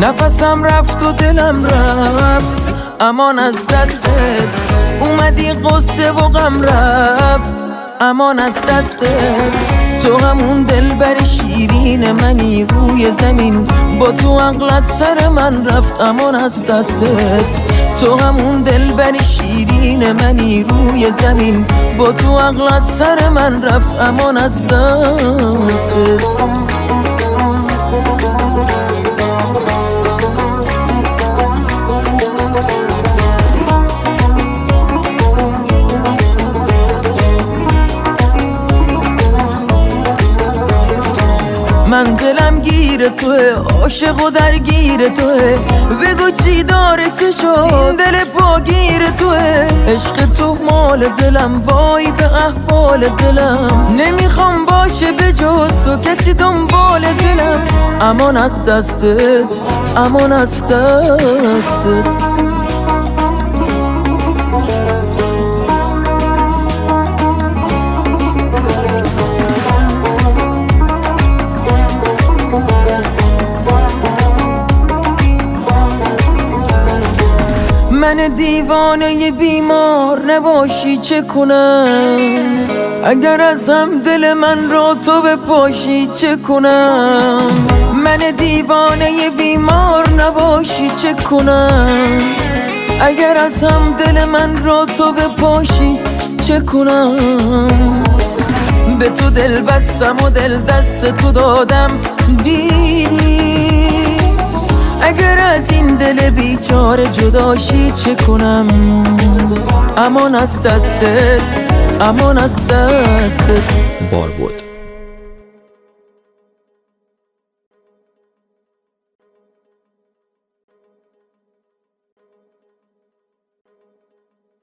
نفسم رفت و دلم رفت، امان از دستت. اومدی قصه و غم رفت، امان از دستت. تو همون دلبر شیرین منی روی زمین، با تو عقل از سر من رفت، امان از دستت. تو همون دلبر شیرین منی روی زمین، با تو عقل از سر من رفت، امان از دستت. من دلم گیر توه، عاشق و درگیر توه. بگو چی داره چه شد، این دل پاگیر توه. عشق تو مال دلم، وای به احوال دلم. نمیخوام باشه به جز تو کسی دنبال دلم، امان از دستت، امان از دستت. من دیوانه بیمار نباشی چه کنم، اگر از هم دل من را تو بپاشی چه کنم. من دیوانه بیمار نباشی چه کنم، اگر از هم دل من را تو بپاشی چه کنم. به تو دل بستم و دل دست تو دادم، دیدی اگر از این دل بیچاره جداشی چه کنم. امان از دستت، امان از دستت. باربود